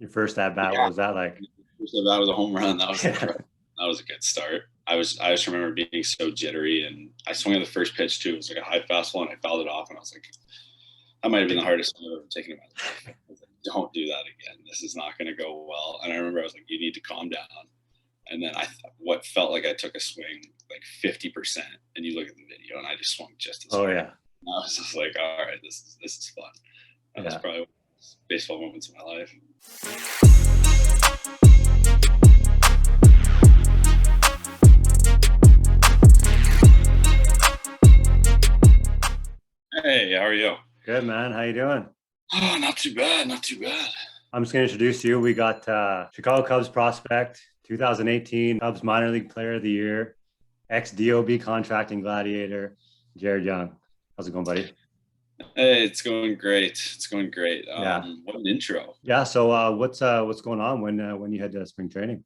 Your first at bat, what Yeah, was that like? so that was a home run. That was Yeah. incredible. That was a good start. I just remember being so jittery, and I swung at the first pitch too. It was like a high fastball, and I fouled it off, and I was like, that might have been the hardest swing I've ever taken in my life. I was like, don't do that again. This is not going to go well. And I remember I was like, you need to calm down. And then what felt like I took a swing like 50%, and you look at the video, and I just swung just as Oh hard. yeah. And I was just like, all right, this is fun. That was Yeah. probably one of the best baseball moments of my life. Hey, how are you? Good, man. How you doing? Oh, not too bad, not too bad. I'm just going to introduce you. We got Chicago Cubs prospect, 2018 Cubs minor league player of the year, ex-DOB contracting gladiator, Jared Young. How's it going, buddy? Hey, it's going great. It's going great. Yeah. What an intro. Yeah. So what's going on when you head to spring training?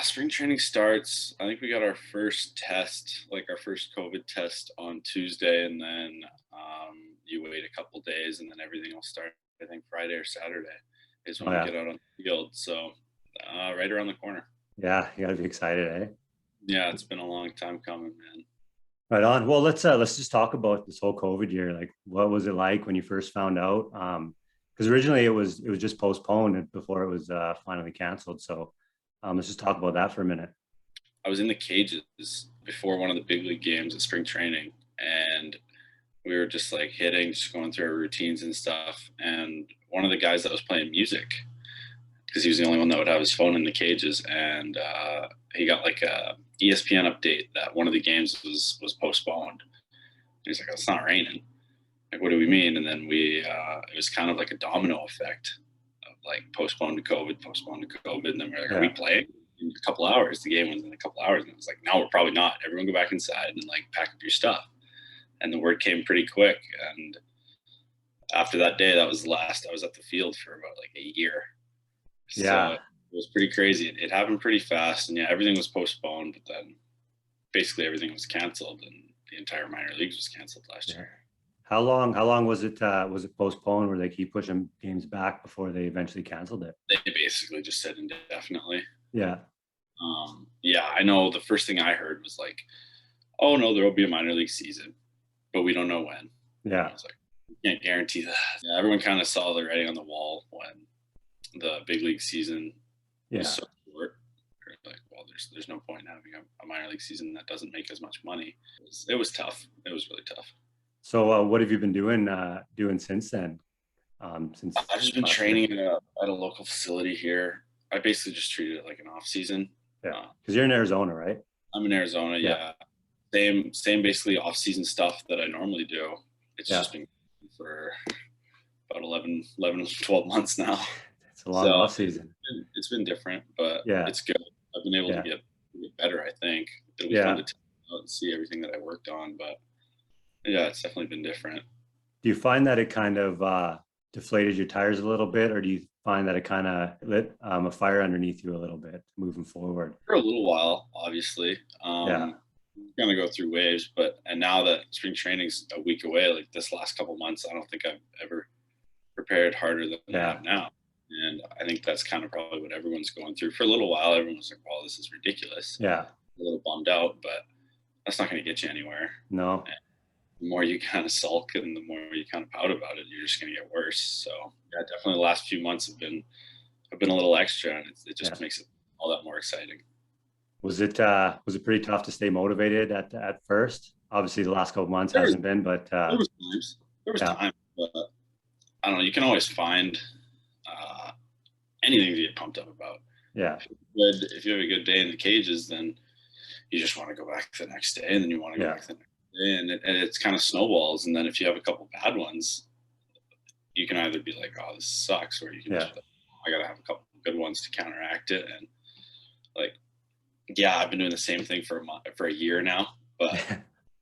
Spring training starts. I think we got our first test, like our first COVID test on Tuesday, and then you wait a couple days, and then everything will start. I think Friday or Saturday is when Oh we yeah. get out on the field. So right around the corner. Yeah, you gotta be excited, eh? Yeah, it's been a long time coming, man. Right on. Well, let's just talk about this whole COVID year. Like, what was it like when you first found out? Because originally it was just postponed before it was finally canceled. So let's just talk about that for a minute. I was in the cages before one of the big league games at spring training, and we were just like just going through our routines and stuff. And one of the guys that was playing music, because he was the only one that would have his phone in the cages, and he got like a ESPN update that one of the games was postponed. He's like, "It's not raining." Like, what do we mean? And then it was kind of like a domino effect of like postponed to COVID, and then we're like, "Are we Yeah. playing in a couple hours?" The game was in a couple hours, and it was like, "No, we're probably not. Everyone go back inside and like pack up your stuff." And the word came pretty quick, and after that day, that was the last I was at the field for about like a year. So Yeah. it was pretty crazy. It happened pretty fast, and yeah, everything was postponed, but then basically everything was canceled, and the entire minor leagues was canceled last Yeah. year. How long was it postponed where they keep pushing games back before they eventually canceled it? They basically just said indefinitely. Yeah. Yeah, I know the first thing I heard was like, "Oh no, there will be a minor league season, but we don't know when." And I Yeah. was like, "We can't guarantee that." Yeah, everyone kind of saw the writing on the wall when the big league season was Yeah. so short. They're like, well, there's no point in having a minor league season that doesn't make as much money. It was tough. It was really tough. So what have you been doing since then? Since I've just been last year? training at a local facility here. I basically just treated it like an off season. Yeah. Uh, Because you're in Arizona, right? I'm in Arizona. Yeah. Yeah, same basically off season stuff that I normally do. It's Yeah. just been for about 12 months now. It's a long So off season. it's been different, but Yeah. it's good. I've been able Yeah. to get better. I think it'll be fun Yeah. to test out and see everything that I worked on. But yeah, it's definitely been different. Do you find that it kind of deflated your tires a little bit, or do you find that it kind of lit a fire underneath you a little bit moving forward? For a little while, obviously. Yeah. Gonna go through waves, and now that spring training's a week away, like this last couple months, I don't think I've ever prepared harder than I Yeah. have now. And I think that's kind of probably what everyone's going through. For a little while, everyone was like, "Well, this is ridiculous." Yeah. A little bummed out, but that's not going to get you anywhere. No. And the more you kind of sulk and the more you kind of pout about it, you're just going to get worse. So yeah, definitely the last few months have been a little extra, and it just Yeah. makes it all that more exciting. Was it pretty tough to stay motivated at first? Obviously, the last couple months There was, hasn't been, but there was times, yeah. but I don't know. You can always find anything to get pumped up about. Yeah. If you have a good day in the cages, then you just want to go back the next day, and then you want to go Yeah. back the next day, and it's kind of snowballs. And then if you have a couple bad ones, you can either be like, "Oh, this sucks," or you can Yeah. just be like, "I gotta have a couple good ones to counteract it." And like, yeah, I've been doing the same thing for a year now, but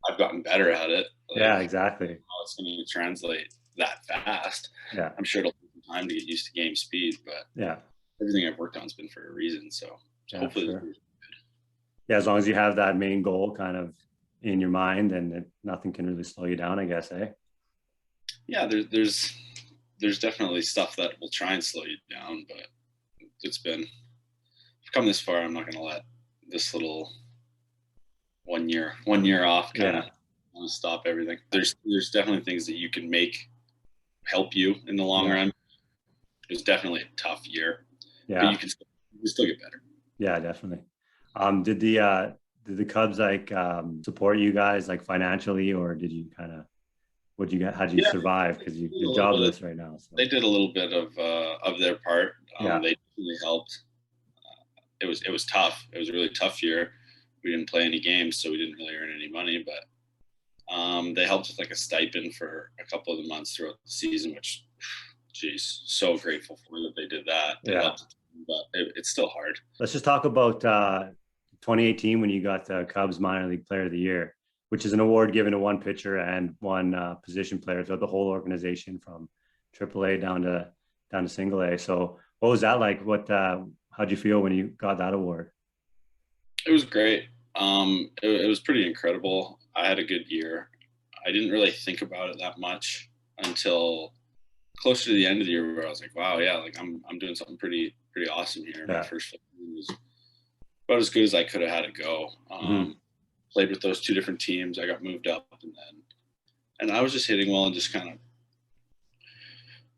I've gotten better at it. Like, Yeah, exactly. how it's going to translate that fast. Yeah. I'm sure it'll take some time to get used to game speed, but Yeah. everything I've worked on has been for a reason. So Yeah, hopefully, sure. Yeah, as long as you have that main goal kind of in your mind, and nothing can really slow you down, I guess, eh? yeah, there's there's definitely stuff that will try and slow you down, but I've come this far. I'm not going to let this little 1 year off kind Yeah. of stop everything. There's definitely things that you can make help you in the long Yeah. run. It was definitely a tough year, but Yeah. you can still get better. Yeah, definitely. Did the Cubs like support you guys like financially, or did you kind of what you got? How did you Yeah, survive? Because they did you're a little bit. jobless right now. So They did a little bit of their part. yeah, They really helped. It was tough. It was a really tough year. We didn't play any games, so we didn't really earn any money. But they helped with like a stipend for a couple of the months throughout the season, which, geez, so grateful for that they did that. It yeah. helped, but it's still hard. Let's just talk about 2018 when you got the Cubs minor league player of the year, which is an award given to one pitcher and one position player throughout the whole organization from AAA down to single A. So what was that like? How'd you feel when you got that award? It was great. It was pretty incredible. I had a good year. I didn't really think about it that much until closer to the end of the year, where I was like, "Wow, yeah, like I'm doing something pretty awesome here." My Yeah. first season was about as good as I could have had it go. Played with those two different teams. I got moved up, and I was just hitting well and just kind of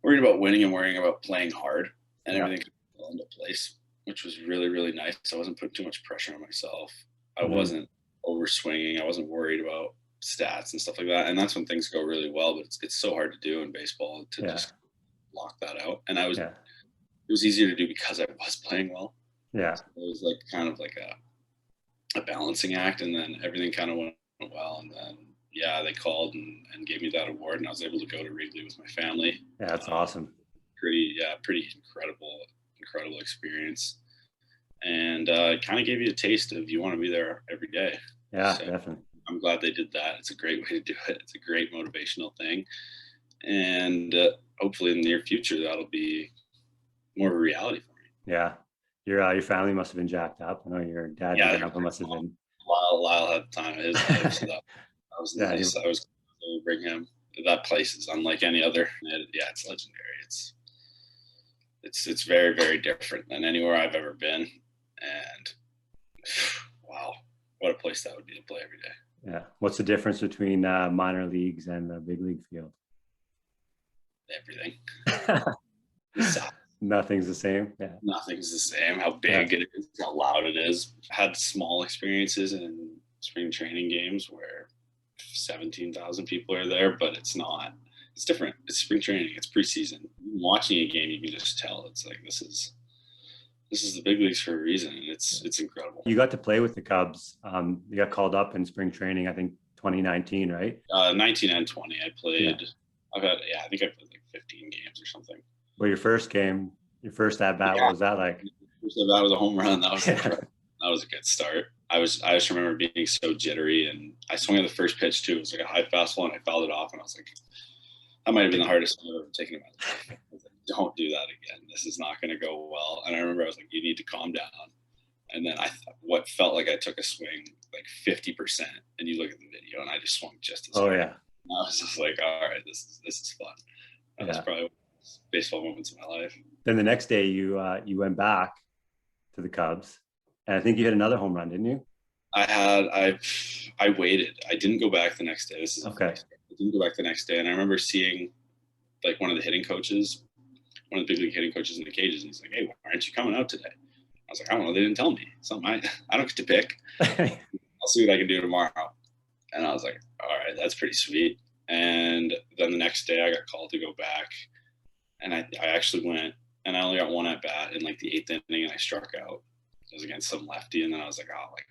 worried about winning and worrying about playing hard, and Yeah. everything fell into place, which was really, really nice. I wasn't putting too much pressure on myself. I Mhm. wasn't over swinging. I wasn't worried about stats and stuff like that. And that's when things go really well, but it's so hard to do in baseball to Yeah. just lock that out. And Yeah. it was easier to do because I was playing well. Yeah. So it was like kind of like a balancing act, and then everything kind of went well. And then, yeah, they called and gave me that award, and I was able to go to Wrigley with my family. Yeah. That's awesome. Pretty incredible experience. And it kind of gave you a taste of you want to be there every day. Yeah, So definitely. I'm glad they did that. It's a great way to do it. It's a great motivational thing. And hopefully in the near future, that'll be more of a reality for me. Yeah. Your family must have been jacked up. I know your dad and Yeah, grandpa must have been. Lyle had the time of his life, so that was Yeah. nice. I was able to bring him. That place is unlike any other. Yeah, it's legendary. It's very, very different than anywhere I've ever been. And wow, what a place that would be to play every day. Yeah. What's the difference between minor leagues and the big league field? Everything. Nothing's the same. Yeah. Nothing's the same. How big it is, how loud it is. Had small experiences in spring training games where 17,000 people are there, but it's not. It's different. It's spring training. It's preseason. Watching a game, you can just tell it's like this is the big leagues for a reason. And it's incredible. You got to play with the Cubs. You got called up in spring training, I think 2019, right? 19 and 20. I played. Yeah. I think I played like 15 games or something. Well, your first at bat, what was that like? That was a home run. That was that was a good start. I just remember being so jittery, and I swung at the first pitch too. It was like a high fastball, and I fouled it off, and I was like, that might have been the hardest thing I've ever taken in my life. I was like, don't do that again. This is not going to go well. And I remember I was like, you need to calm down. And then what felt like I took a swing like 50%, and you look at the video, and I just swung just as hard. Yeah. And I was just like, all right, this is fun. That was probably one of the baseball moments of my life. Then the next day, you went back to the Cubs, and I think you hit another home run, didn't you? I waited. I didn't go back the next day. This is okay. I didn't go back the next day, and I remember seeing like one of the hitting coaches, one of the big league hitting coaches in the cages, and he's like, "Hey, why aren't you coming out today?" I was like, "I don't know. They didn't tell me. Something I don't get to pick. I'll see what I can do tomorrow." And I was like, "All right, that's pretty sweet." And then the next day, I got called to go back, and I actually went, and I only got one at bat in like the 8th inning, and I struck out. It was against some lefty, and then I was like, "Oh, like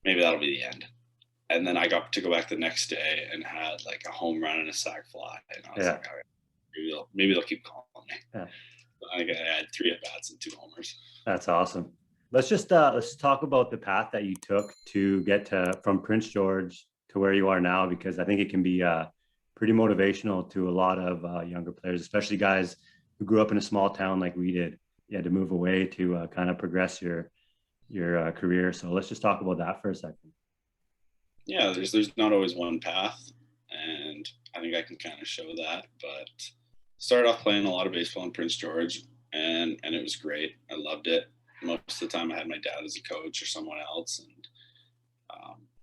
maybe that'll be the end." And then I got to go back the next day and had like a home run and a sac fly, and I was like, "All right, maybe they'll keep calling me." Yeah. I think I had 3 at bats and 2 homers. That's awesome. Let's just talk about the path that you took to get from Prince George to where you are now, because I think it can be pretty motivational to a lot of younger players, especially guys who grew up in a small town like we did. You had to move away to kind of progress your career. So let's just talk about that for a second. Yeah, there's not always one path, and I think I can kind of show that. But started off playing a lot of baseball in Prince George, and it was great. I loved it. Most of the time, I had my dad as a coach or someone else, and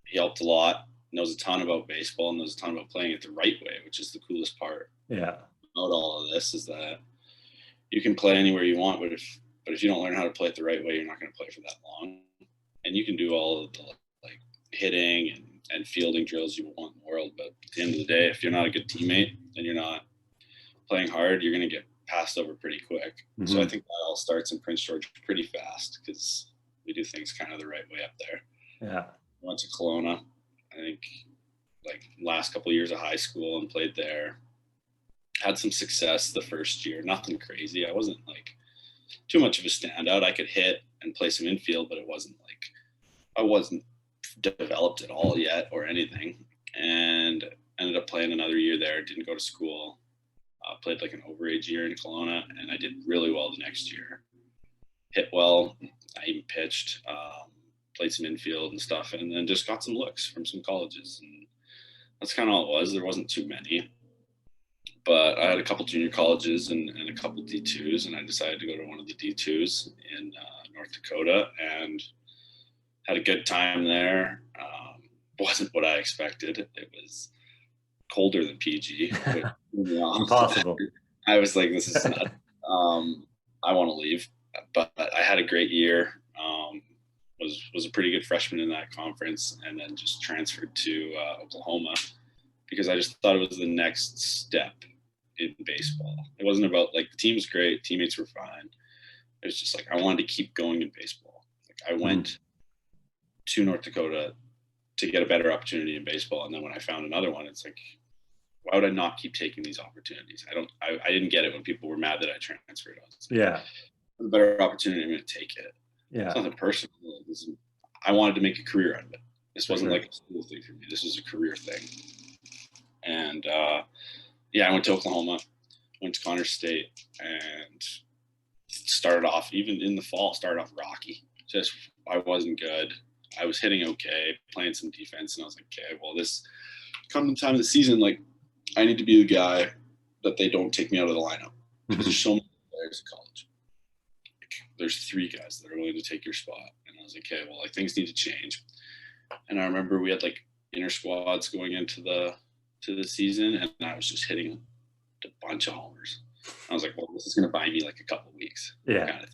he helped a lot. Knows a ton about baseball and knows a ton about playing it the right way, which is the coolest part Yeah. about all of this is that you can play anywhere you want, but if you don't learn how to play it the right way, you're not going to play for that long. And you can do all of the like hitting and fielding drills you want in the world, but at the end of the day, if you're not a good teammate and you're not playing hard, you're going to get passed over pretty quick. Mm-hmm. So I think that all starts in Prince George pretty fast because we do things kind of the right way up there. Yeah. Went to Kelowna, I think, like last couple of years of high school and played there. Had some success the first year, nothing crazy. I wasn't like too much of a standout. I could hit and play some infield, but it wasn't like I wasn't developed at all yet or anything. And ended up playing another year there. Didn't go to school. Played like an overage year in Kelowna, and I did really well the next year. Hit well. I even pitched. Played some infield and stuff, and then just got some looks from some colleges. And that's kind of all it was. There wasn't too many. But I had a couple junior colleges and a couple D2s, and I decided to go to one of the D2s in North Dakota and had a good time there. Wasn't what I expected. It was colder than PG. Impossible. I was like, this is nuts. I want to leave. But I had a great year. Was a pretty good freshman in that conference, and then just transferred to Oklahoma because I just thought it was the next step in baseball. It wasn't about like the team was great, teammates were fine. It was just like I wanted to keep going in baseball. Like I went to North Dakota to get a better opportunity in baseball, and then when I found another one, it's like, why would I not keep taking these opportunities? I didn't get it when people were mad that I transferred. I was like, Yeah. a better opportunity, I'm going to take it. Yeah. It's nothing personal. I wanted to make a career out of it. This wasn't sure. like a school thing for me. This was a career thing. And I went to Oklahoma, went to Connors State, and started off, even in the fall, started off rocky. Just, I wasn't good. I was hitting okay, playing some defense, and I was like, okay, well, this come the time of the season, like, I need to be the guy that they don't take me out of the lineup. Because there's so many players in college. There's 3 guys that are willing to take your spot. And I was like, okay, well, like things need to change. And I remember we had like inter squads going into the season, and I was just hitting a bunch of homers. I was like, well, this is going to buy me like a couple of weeks. Yeah. Kind of.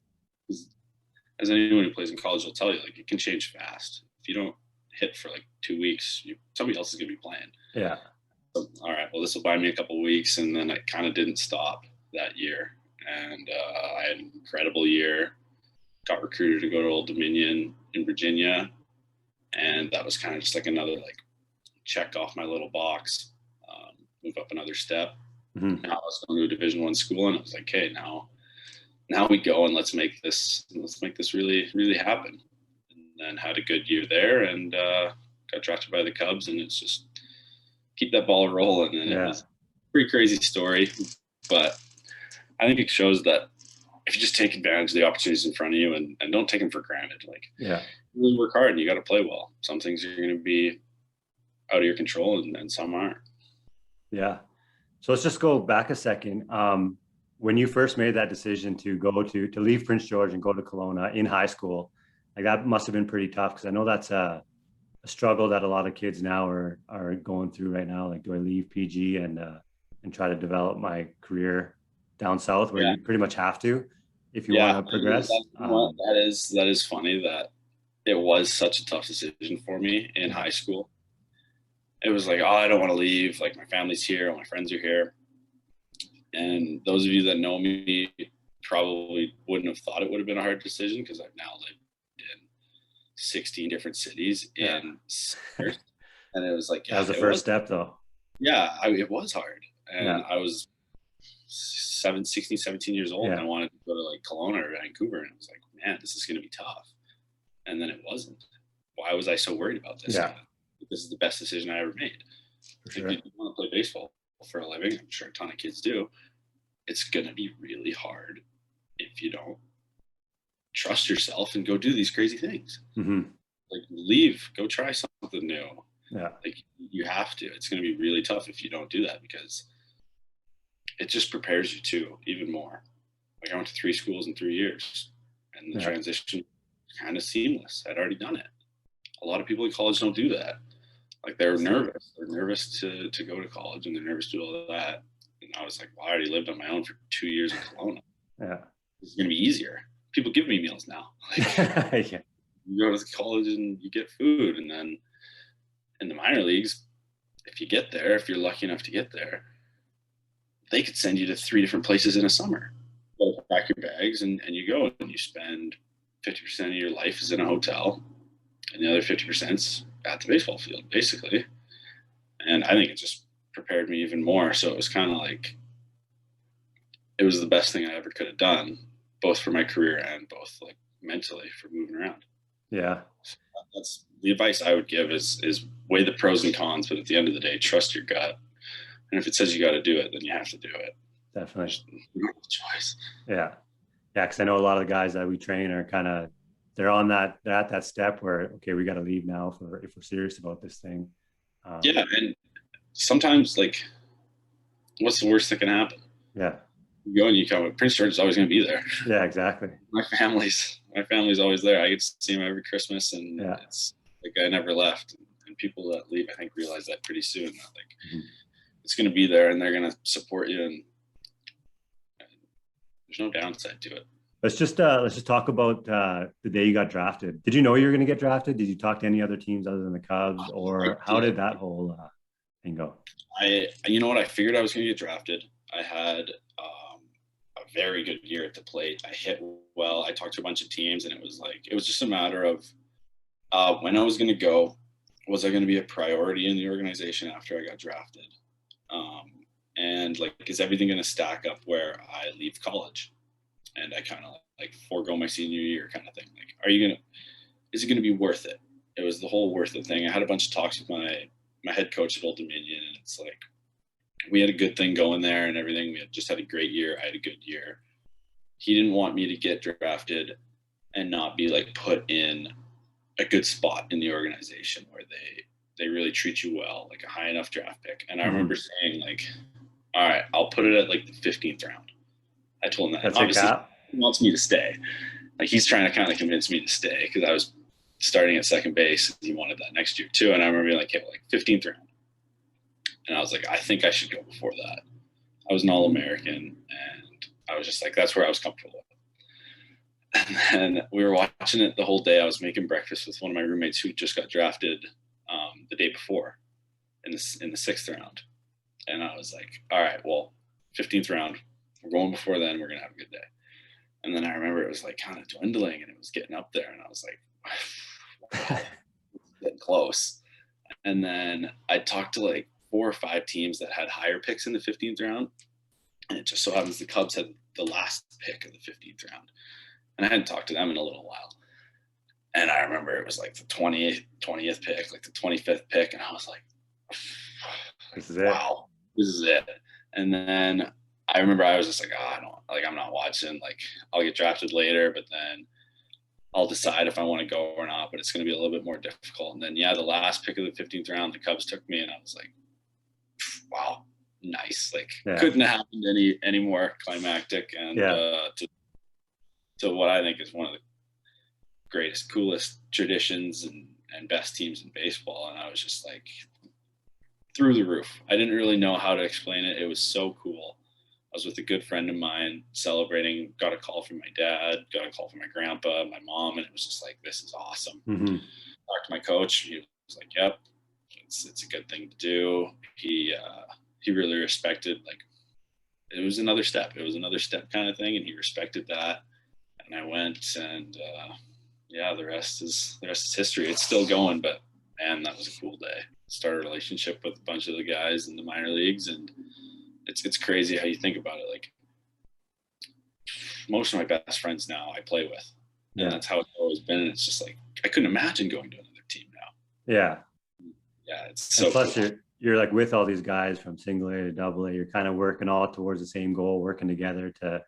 As anyone who plays in college will tell you, like it can change fast. If you don't hit for like 2 weeks, somebody else is going to be playing. Yeah. So, all right, well, this will buy me a couple of weeks. And then I kind of didn't stop that year. And I had an incredible year. Got recruited to go to Old Dominion in Virginia, and that was kind of just like another like check off my little box, move up another step. Mm-hmm. Now I was going to a Division I school, and I was like, okay, now we go and let's make this really really happen. And then had a good year there, and got drafted by the Cubs, and it's just keep that ball rolling. And it was a pretty crazy story, but I think it shows that if you just take advantage of the opportunities in front of you and don't take them for granted, like you really work hard and you got to play well. Some things are going to be out of your control and some aren't. Yeah. So let's just go back a second. When you first made that decision to go to leave Prince George and go to Kelowna in high school, like that must have been pretty tough, because I know that's a struggle that a lot of kids now are going through right now. Like, do I leave PG and try to develop my career down south, where you pretty much have to if you want to progress? That is funny that it was such a tough decision for me in high school. It was like, oh, I don't want to leave. Like, my family's here, all my friends are here. And those of you that know me probably wouldn't have thought it would have been a hard decision, because I've now lived in 16 different cities and it was like, that was the first step though. Yeah, it was hard. And I was 16, 17 years old, and I wanted to go to like Kelowna or Vancouver, and I was like, man, this is going to be tough. And then it wasn't. Why was I so worried about this? This is the best decision I ever made. If you want to play baseball for a living, I'm sure a ton of kids do, it's going to be really hard if you don't trust yourself and go do these crazy things. Mm-hmm. Like, leave, go try something new. Yeah. Like, you have to. It's going to be really tough if you don't do that, because it just prepares you too, even more. Like I went to 3 schools in 3 years, and the Yeah. transition was kind of seamless. I'd already done it. A lot of people in college don't do that. Like they're nervous. They're nervous to go to college, and they're nervous to do all that. And I was like, well, I already lived on my own for 2 years in Kelowna. Yeah. This is going to be easier. People give me meals now. Like Yeah. you go to college and you get food, and then in the minor leagues, if you get there, if you're lucky enough to get there, they could send you to 3 different places in a summer. You pack your bags and you go, and you spend 50% of your life is in a hotel, and the other 50%'s at the baseball field, basically. And I think it just prepared me even more. So it was kind of like it was the best thing I ever could have done, both for my career and both like mentally for moving around. Yeah. So that's the advice I would give is weigh the pros and cons, but at the end of the day, trust your gut. And if it says you got to do it, then you have to do it. Definitely. There's no choice. Yeah. Yeah. Cause I know a lot of the guys that we train are kind of, they're at that step where, okay, we got to leave now if we're serious about this thing. Yeah. And sometimes like, what's the worst that can happen? Yeah. You go and you come, Prince George is always going to be there. Yeah, exactly. My family's always there. I get to see them every Christmas, and Yeah. it's like I never left. And people that leave, I think, realize that pretty soon. That like it's going to be there, and they're going to support you, and there's no downside to it. Let's just talk about the day you got drafted. Did you know you were going to get drafted? Did you talk to any other teams other than the Cubs, or how did that whole thing go? You know what? I figured I was going to get drafted. I had a very good year at the plate. I hit well. I talked to a bunch of teams, and it was just a matter of when I was going to go. Was I going to be a priority in the organization after I got drafted? And like, is everything going to stack up where I leave college? And I kind of like forego my senior year kind of thing. Like, is it going to be worth it? It was the whole worth it thing. I had a bunch of talks with my head coach at Old Dominion, and it's like, we had a good thing going there and everything. We had just had a great year. I had a good year. He didn't want me to get drafted and not be like put in a good spot in the organization where they really treat you well, like a high enough draft pick. And I remember saying like, all right, I'll put it at like the 15th round. I told him that. That's obviously he wants me to stay. Like he's trying to kind of convince me to stay because I was starting at second base. And he wanted that next year too. And I remember being like, hey, like 15th round. And I was like, I think I should go before that. I was an All-American, and I was just like, that's where I was comfortable with. And then we were watching it the whole day. I was making breakfast with one of my roommates who just got drafted the day before in the 6th round. And I was like, all right, well, 15th round, we're going before then. We're going to have a good day. And then I remember it was like kind of dwindling, and it was getting up there. And I was like, wow, it's getting close. And then I talked to like 4 or 5 teams that had higher picks in the 15th round. And it just so happens the Cubs had the last pick of the 15th round. And I hadn't talked to them in a little while. And I remember it was like the 20th pick, like the 25th pick. And I was like, this is it. Wow, this is it. And then I remember I was just like, I'm not watching. Like, I'll get drafted later, but then I'll decide if I want to go or not. But it's going to be a little bit more difficult. And then, the last pick of the 15th round, the Cubs took me, and I was like, wow, nice. Like, couldn't have happened any more climactic. And to what I think is one of the greatest, coolest traditions and best teams in baseball. And I was just like through the roof. I didn't really know how to explain it. It was so cool. I was with a good friend of mine celebrating, got a call from my dad, got a call from my grandpa, my mom, and it was just like, this is awesome. Mm-hmm. Talked to my coach. He was like, yep, it's a good thing to do. He really respected, like, it was another step. It was another step kind of thing, and he respected that. And I went, and the rest is history. It's still going, but man, that was a cool day. Started a relationship with a bunch of the guys in the minor leagues, and it's crazy how you think about it. Like, most of my best friends now I play with, and that's how it's always been. And it's just like, I couldn't imagine going to another team now. Yeah, it's so. And plus, cool. You're like with all these guys from single A to double A. You're kind of working all towards the same goal, working together for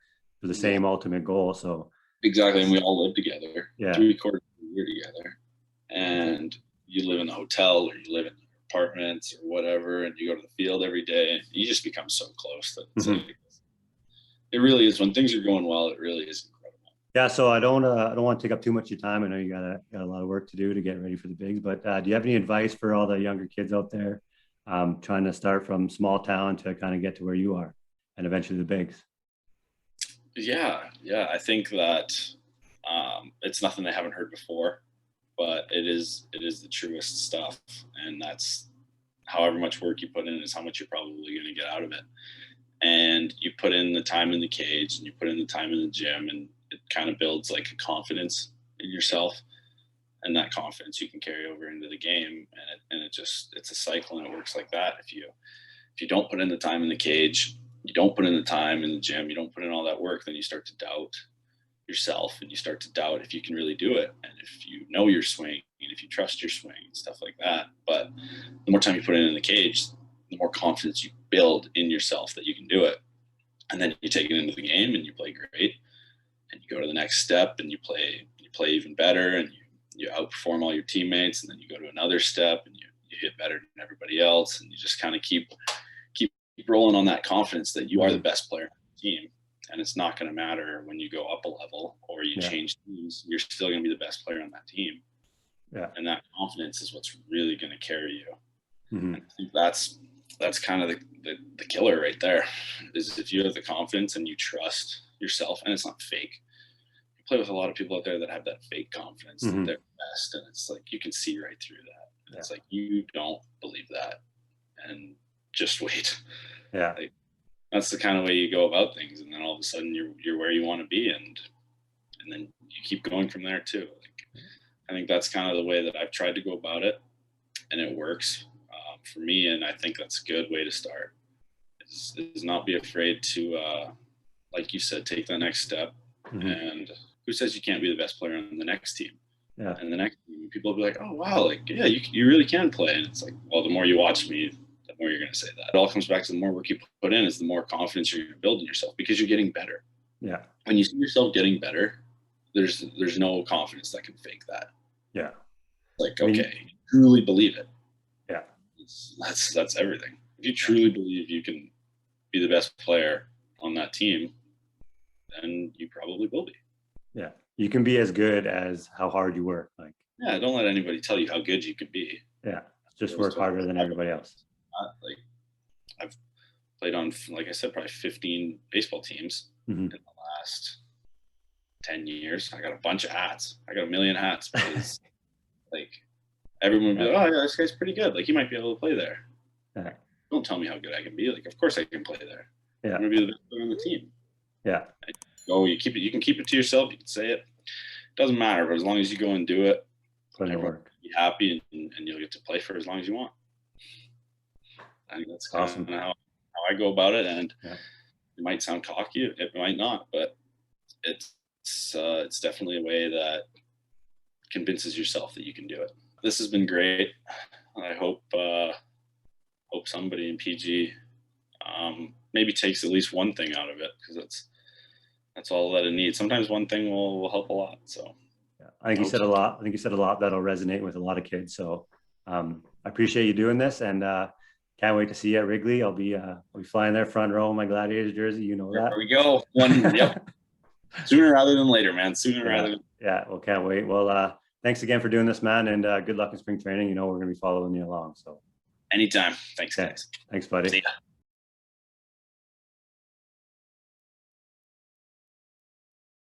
the same ultimate goal. So exactly, and we all live together. Yeah, 3/4 of the year together, and you live in the hotel or you live in apartments or whatever, and you go to the field every day, and you just become so close that it's Mhm. like, it really is, when things are going well, it really is incredible. Yeah, so I don't want to take up too much of your time. I know you got a lot of work to do to get ready for the bigs, but do you have any advice for all the younger kids out there trying to start from small town to kind of get to where you are and eventually the bigs? Yeah, I think that it's nothing they haven't heard before, but it is the truest stuff, and that's however much work you put in is how much you're probably going to get out of it. And you put in the time in the cage, and you put in the time in the gym, and it kind of builds like a confidence in yourself, and that confidence you can carry over into the game, and it just, it's a cycle, and it works like that. If you don't put in the time in the cage, you don't put in the time in the gym, you don't put in all that work, then you start to doubt yourself, and you start to doubt if you can really do it, and if you know your swing, and if you trust your swing and stuff like that. But the more time you put in the cage, the more confidence you build in yourself that you can do it, and then you take it into the game and you play great, and you go to the next step and you play even better, and you outperform all your teammates, and then you go to another step and you hit better than everybody else, and you just kind of keep rolling on that confidence that you are the best player on the team. And it's not going to matter when you go up a level or you Yeah. change teams, you're still going to be the best player on that team. Yeah. And that confidence is what's really going to carry you. Mhm. And I think that's kind of the killer right there, is if you have the confidence and you trust yourself, and it's not fake. You play with a lot of people out there that have that fake confidence that Mhm. they're the best, and it's like you can see right through that. And it's Yeah. like, you don't believe that, and just wait. Yeah. Like, that's the kind of way you go about things, and then all of a sudden you're where you want to be, and then you keep going from there too. Like, I think that's kind of the way that I've tried to go about it, and it works for me. And I think that's a good way to start. Is not be afraid to, like you said, take that next step. Mhm. And who says you can't be the best player on the next team? Yeah. And the next team, people will be like, "Oh wow, like yeah, you really can play." And it's like, well, the more you watch me, the more you're going to say that. It all comes back to the more work you put in, is the more confidence you're going to build in yourself, because you're getting better. Yeah. When you see yourself getting better, there's no confidence that can fake that. Yeah. Like, I mean, okay, truly believe it. yeah. That's everything. If you truly believe you can be the best player on that team, then you probably will be. Yeah. You can be as good as how hard you work. Like, Yeah, don't let anybody tell you how good you can be. yeah, just work harder than everybody else. Like, I've played on, like I said, probably 15 baseball teams Mhm. in the last 10 years. I got a bunch of hats. I got a million hats, because like, everyone would be like, "Oh yeah, this guy's pretty good. Like, he might be able to play there." Yeah. Don't tell me how good I can be. Like, of course I can play there. I'm Yeah. gonna be the best player on the team. Yeah. Oh, you keep it. You can keep it to yourself. You can say it. Doesn't matter. But as long as you go and do it, Put in the everyone work. will be happy, and you'll get to play for as long as you want. I think that's kind Awesome. of how I go about it. And Yeah. it might sound cocky, it might not, but it's definitely a way that convinces yourself that you can do it. This has been great. I hope somebody in PG maybe takes at least one thing out of it, because that's all that it needs. Sometimes one thing will help a lot. So Yeah. I think you said a lot. I think you said a lot that'll resonate with a lot of kids. So I appreciate you doing this, and can't wait to see you at Wrigley. I'll be flying there front row in my Gladiators jersey. You know that. There we go. Yep. Sooner rather than later, man. Sooner rather than. Yeah. Well, can't wait. Well, thanks again for doing this, man, and good luck in spring training. You know, we're going to be following you along. So Anytime. Thanks, guys. Thanks, buddy. See ya.